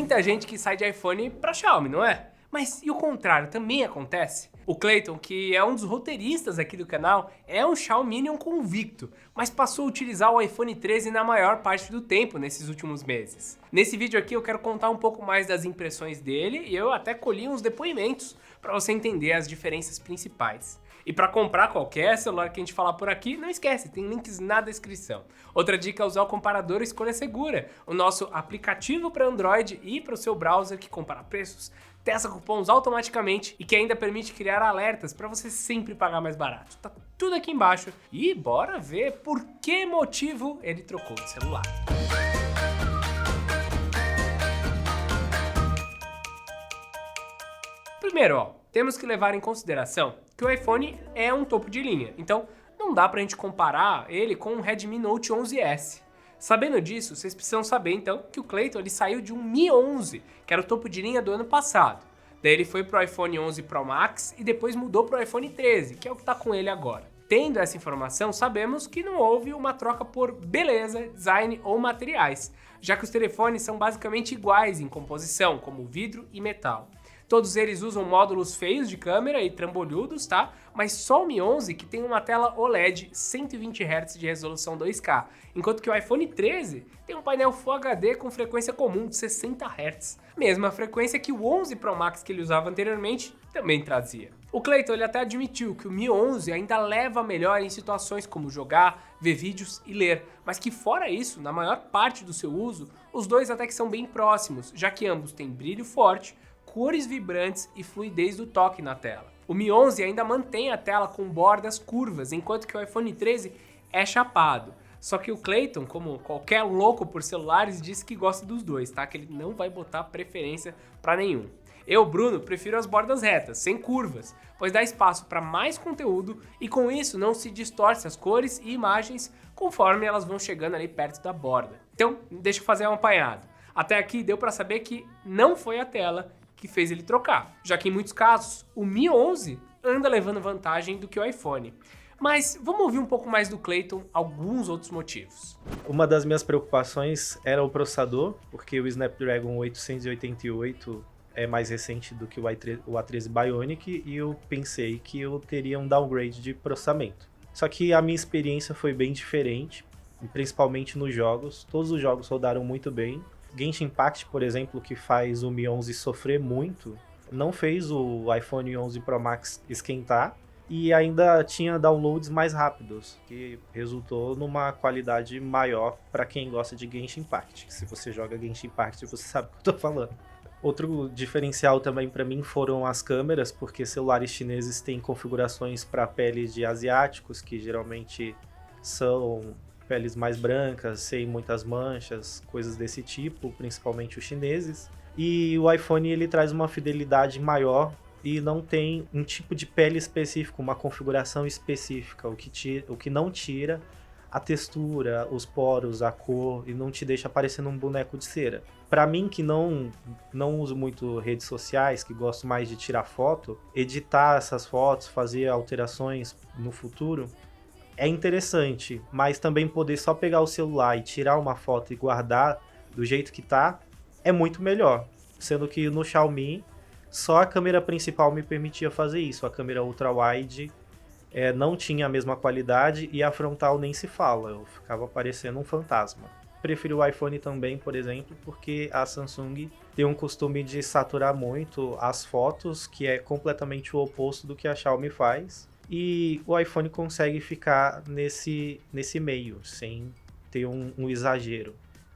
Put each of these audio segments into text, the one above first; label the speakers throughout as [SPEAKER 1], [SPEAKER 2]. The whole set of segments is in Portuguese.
[SPEAKER 1] muita gente que sai de iPhone pra Xiaomi, não é? Mas e o contrário, também acontece? O Clayton, que é um dos roteiristas aqui do canal, é um Xiaominion convicto, mas passou a utilizar o iPhone 13 na maior parte do tempo nesses últimos meses. Nesse vídeo aqui eu quero contar um pouco mais das impressões dele e eu até colhi uns depoimentos para você entender as diferenças principais. E para comprar qualquer celular que a gente falar por aqui, não esquece, tem links na descrição. Outra dica é usar o comparador Escolha Segura, o nosso aplicativo para Android e para o seu browser que compara preços, testa cupons automaticamente e que ainda permite criar alertas para você sempre pagar mais barato. Tá tudo aqui embaixo e bora ver por que motivo ele trocou de celular. Primeiro, temos que levar em consideração que o iPhone é um topo de linha, então não dá pra gente comparar ele com o Redmi Note 11S. Sabendo disso, vocês precisam saber então que o Clayton ele saiu de um Mi 11, que era o topo de linha do ano passado. Daí ele foi pro iPhone 11 Pro Max e depois mudou pro iPhone 13, que é o que tá com ele agora. Tendo essa informação, sabemos que não houve uma troca por beleza, design ou materiais, já que os telefones são basicamente iguais em composição, como vidro e metal. Todos eles usam módulos feios de câmera e trambolhudos, tá? Mas só o Mi 11 que tem uma tela OLED 120 Hz de resolução 2K, enquanto que o iPhone 13 tem um painel Full HD com frequência comum de 60 Hz, mesma frequência que o 11 Pro Max que ele usava anteriormente também trazia. O Clayton ele até admitiu que o Mi 11 ainda leva melhor em situações como jogar, ver vídeos e ler, mas que fora isso, na maior parte do seu uso, os dois até que são bem próximos, já que ambos têm brilho forte, cores vibrantes e fluidez do toque na tela. O Mi 11 ainda mantém a tela com bordas curvas, enquanto que o iPhone 13 é chapado. Só que o Clayton, como qualquer louco por celulares, disse que gosta dos dois, tá? Que ele não vai botar preferência para nenhum. Eu, Bruno, prefiro as bordas retas, sem curvas, pois dá espaço para mais conteúdo e com isso não se distorce as cores e imagens conforme elas vão chegando ali perto da borda. Então, deixa eu fazer um apanhado. Até aqui deu para saber que não foi a tela que fez ele trocar, já que em muitos casos o Mi 11 anda levando vantagem do que o iPhone. Mas vamos ouvir um pouco mais do Clayton, alguns outros motivos.
[SPEAKER 2] Uma das minhas preocupações era o processador, porque o Snapdragon 888 é mais recente do que o A13 Bionic e eu pensei que eu teria um downgrade de processamento. Só que a minha experiência foi bem diferente, principalmente nos jogos. Todos os jogos rodaram muito bem. Genshin Impact, por exemplo, que faz o Mi 11 sofrer muito, não fez o iPhone 11 Pro Max esquentar e ainda tinha downloads mais rápidos, que resultou numa qualidade maior para quem gosta de Genshin Impact. Se você joga Genshin Impact, você sabe o que eu tô falando. Outro diferencial também para mim foram as câmeras, porque celulares chineses têm configurações para peles de asiáticos, que geralmente são peles mais brancas, sem muitas manchas, coisas desse tipo, principalmente os chineses. E o iPhone ele traz uma fidelidade maior e não tem um tipo de pele específico, uma configuração específica, o que não tira a textura, os poros, a cor e não te deixa parecendo um boneco de cera. Para mim que não uso muito redes sociais, que gosto mais de tirar foto, editar essas fotos, fazer alterações no futuro, é interessante, mas também poder só pegar o celular e tirar uma foto e guardar do jeito que tá, é muito melhor. Sendo que no Xiaomi, só a câmera principal me permitia fazer isso. A câmera ultra-wide não tinha a mesma qualidade e a frontal nem se fala, eu ficava parecendo um fantasma. Prefiro o iPhone também, por exemplo, porque a Samsung tem um costume de saturar muito as fotos, que é completamente o oposto do que a Xiaomi faz. E o iPhone consegue ficar nesse meio, sem ter um exagero,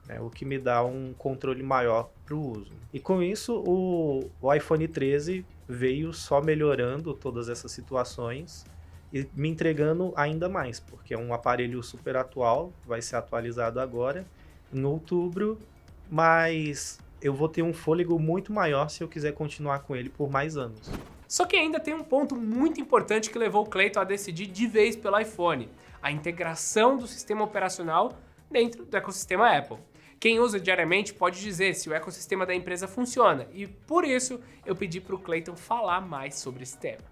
[SPEAKER 2] né? O que me dá um controle maior para o uso. E com isso, o iPhone 13 veio só melhorando todas essas situações e me entregando ainda mais, porque é um aparelho super atual, vai ser atualizado agora, em outubro, mas eu vou ter um fôlego muito maior se eu quiser continuar com ele por mais anos.
[SPEAKER 1] Só que ainda tem um ponto muito importante que levou o Clayton a decidir de vez pelo iPhone, a integração do sistema operacional dentro do ecossistema Apple. Quem usa diariamente pode dizer se o ecossistema da empresa funciona, e por isso eu pedi para o Clayton falar mais sobre esse tema.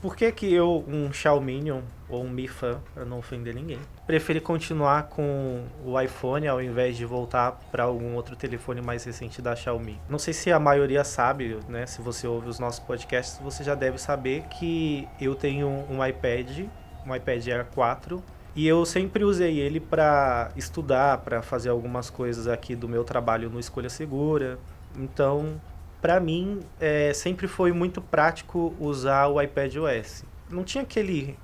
[SPEAKER 2] Por que um Xiaominion ou um Mi Fan, para não ofender ninguém, preferi continuar com o iPhone ao invés de voltar para algum outro telefone mais recente da Xiaomi. Não sei se a maioria sabe, né? Se você ouve os nossos podcasts, você já deve saber que eu tenho um iPad Air 4, e eu sempre usei ele para estudar, para fazer algumas coisas aqui do meu trabalho no Escolha Segura. Então, para mim, sempre foi muito prático usar o iPadOS. Não tinha aquele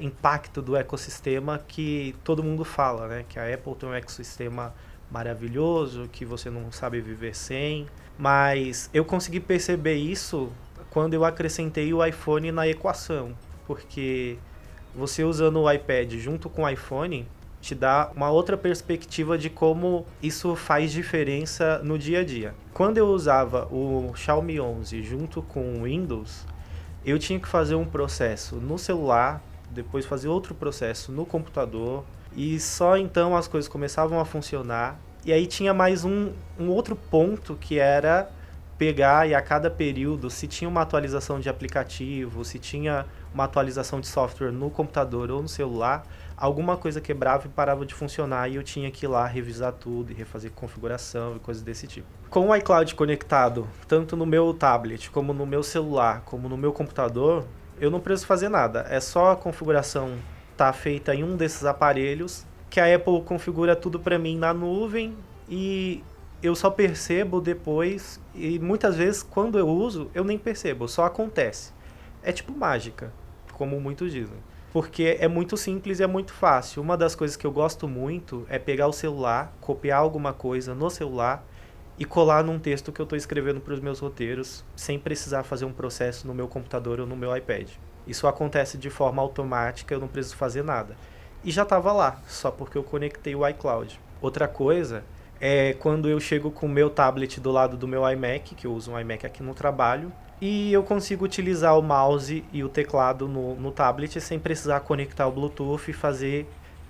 [SPEAKER 2] impacto do ecossistema que todo mundo fala, né? Que a Apple tem um ecossistema maravilhoso, que você não sabe viver sem. Mas eu consegui perceber isso quando eu acrescentei o iPhone na equação, porque você usando o iPad junto com o iPhone te dá uma outra perspectiva de como isso faz diferença no dia a dia. Quando eu usava o Xiaomi 11 junto com o Windows, eu tinha que fazer um processo no celular, depois fazer outro processo no computador, e só então as coisas começavam a funcionar. E aí tinha mais um outro ponto, que era pegar e a cada período, se tinha uma atualização de aplicativo, se tinha uma atualização de software no computador ou no celular, alguma coisa quebrava e parava de funcionar, e eu tinha que ir lá revisar tudo e refazer configuração e coisas desse tipo. Com o iCloud conectado, tanto no meu tablet, como no meu celular, como no meu computador, eu não preciso fazer nada. É só a configuração tá feita em um desses aparelhos, que a Apple configura tudo para mim na nuvem, e eu só percebo depois, e muitas vezes quando eu uso, eu nem percebo, só acontece. É tipo mágica, como muitos dizem. Porque é muito simples e é muito fácil. Uma das coisas que eu gosto muito é pegar o celular, copiar alguma coisa no celular e colar num texto que eu estou escrevendo para os meus roteiros, sem precisar fazer um processo no meu computador ou no meu iPad. Isso acontece de forma automática, eu não preciso fazer nada. E já estava lá, só porque eu conectei o iCloud. Outra coisa é quando eu chego com o meu tablet do lado do meu iMac, que eu uso um iMac aqui no trabalho, e eu consigo utilizar o mouse e o teclado no tablet sem precisar conectar o Bluetooth e fazer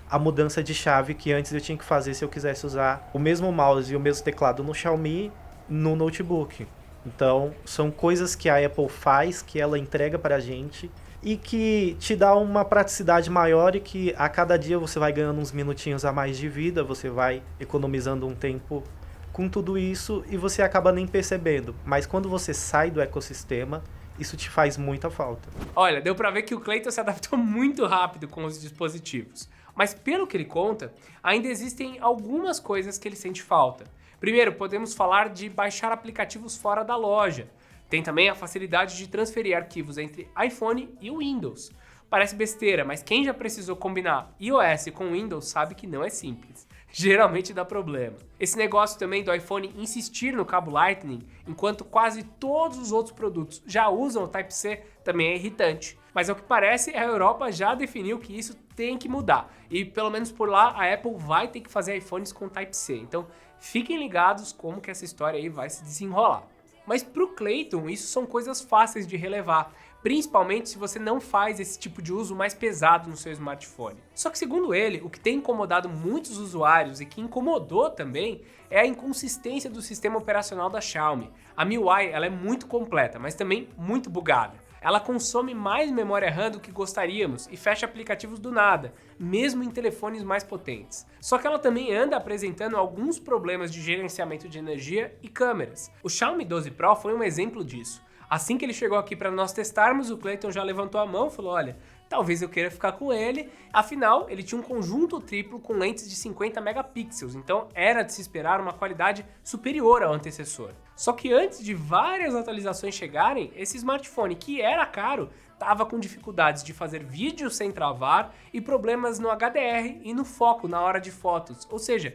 [SPEAKER 2] a mudança de chave que antes eu tinha que fazer se eu quisesse usar o mesmo mouse e o mesmo teclado no Xiaomi no notebook. Então, são coisas que a Apple faz, que ela entrega pra gente e que te dá uma praticidade maior, e que a cada dia você vai ganhando uns minutinhos a mais de vida, você vai economizando um tempo com tudo isso e você acaba nem percebendo. Mas quando você sai do ecossistema, isso te faz muita falta.
[SPEAKER 1] Olha, deu pra ver que o Clayton se adaptou muito rápido com os dispositivos. Mas pelo que ele conta, ainda existem algumas coisas que ele sente falta. Primeiro, podemos falar de baixar aplicativos fora da loja. Tem também a facilidade de transferir arquivos entre iPhone e Windows. Parece besteira, mas quem já precisou combinar iOS com Windows sabe que não é simples. Geralmente dá problema. Esse negócio também do iPhone insistir no cabo Lightning, enquanto quase todos os outros produtos já usam o Type-C, também é irritante. Mas ao que parece, a Europa já definiu que isso tem que mudar. E pelo menos por lá, a Apple vai ter que fazer iPhones com Type-C. Então fiquem ligados como que essa história aí vai se desenrolar. Mas pro Clayton, isso são coisas fáceis de relevar, principalmente se você não faz esse tipo de uso mais pesado no seu smartphone. Só que segundo ele, o que tem incomodado muitos usuários e que incomodou também é a inconsistência do sistema operacional da Xiaomi. A MIUI ela é muito completa, mas também muito bugada. Ela consome mais memória RAM do que gostaríamos e fecha aplicativos do nada, mesmo em telefones mais potentes. Só que ela também anda apresentando alguns problemas de gerenciamento de energia e câmeras. O Xiaomi 12 Pro foi um exemplo disso. Assim que ele chegou aqui para nós testarmos, o Clayton já levantou a mão e falou: olha, talvez eu queira ficar com ele. Afinal, ele tinha um conjunto triplo com lentes de 50 megapixels, então era de se esperar uma qualidade superior ao antecessor. Só que antes de várias atualizações chegarem, esse smartphone, que era caro, estava com dificuldades de fazer vídeo sem travar e problemas no HDR e no foco na hora de fotos, ou seja,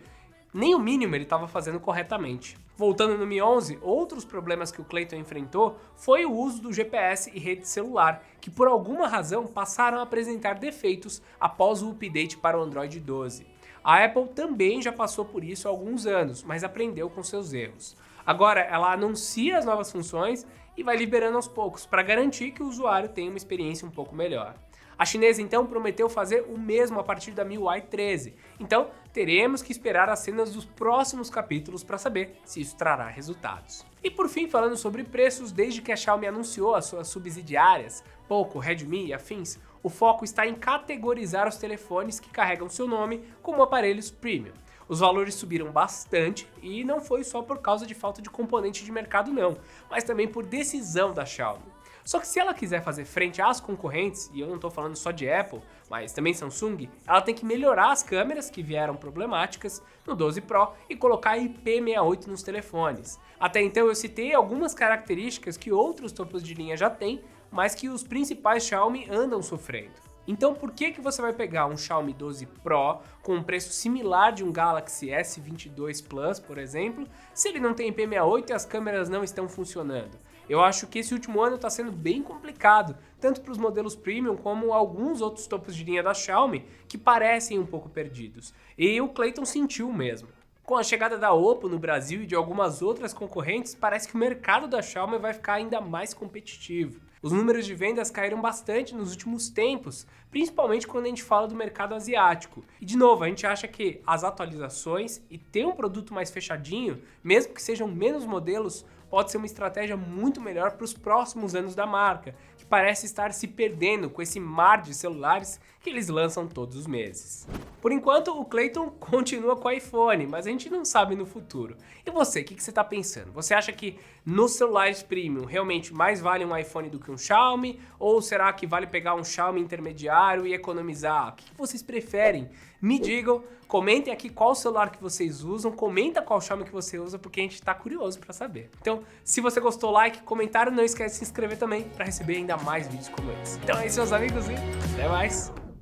[SPEAKER 1] nem o mínimo ele estava fazendo corretamente. Voltando no Mi 11, outros problemas que o Clayton enfrentou foi o uso do GPS e rede celular, que por alguma razão passaram a apresentar defeitos após o update para o Android 12. A Apple também já passou por isso há alguns anos, mas aprendeu com seus erros. Agora ela anuncia as novas funções e vai liberando aos poucos, para garantir que o usuário tenha uma experiência um pouco melhor. A chinesa então prometeu fazer o mesmo a partir da MIUI 13, então teremos que esperar as cenas dos próximos capítulos para saber se isso trará resultados. E por fim, falando sobre preços, desde que a Xiaomi anunciou as suas subsidiárias, Poco, Redmi e afins, o foco está em categorizar os telefones que carregam seu nome como aparelhos premium. Os valores subiram bastante e não foi só por causa de falta de componente de mercado não, mas também por decisão da Xiaomi. Só que se ela quiser fazer frente às concorrentes, e eu não estou falando só de Apple, mas também Samsung, ela tem que melhorar as câmeras que vieram problemáticas no 12 Pro e colocar IP68 nos telefones. Até então eu citei algumas características que outros topos de linha já têm, mas que os principais Xiaomi andam sofrendo. Então por que você vai pegar um Xiaomi 12 Pro com um preço similar de um Galaxy S22 Plus, por exemplo, se ele não tem IP68 e as câmeras não estão funcionando? Eu acho que esse último ano está sendo bem complicado, tanto para os modelos premium como alguns outros topos de linha da Xiaomi que parecem um pouco perdidos. E o Clayton sentiu mesmo. Com a chegada da Oppo no Brasil e de algumas outras concorrentes, parece que o mercado da Xiaomi vai ficar ainda mais competitivo. Os números de vendas caíram bastante nos últimos tempos, principalmente quando a gente fala do mercado asiático. E de novo, a gente acha que as atualizações e ter um produto mais fechadinho, mesmo que sejam menos modelos, pode ser uma estratégia muito melhor para os próximos anos da marca, que parece estar se perdendo com esse mar de celulares que eles lançam todos os meses. Por enquanto, o Clayton continua com o iPhone, mas a gente não sabe no futuro. E você, o que você está pensando? Você acha que nos celulares premium realmente mais vale um iPhone do que um Xiaomi? Ou será que vale pegar um Xiaomi intermediário e economizar? O que vocês preferem? Me digam, comentem aqui qual celular que vocês usam, comenta qual Xiaomi que você usa, porque a gente tá curioso para saber. Então, se você gostou, like, comentário, não esquece de se inscrever também para receber ainda mais vídeos como esse. Então é isso, meus amigos, e até mais!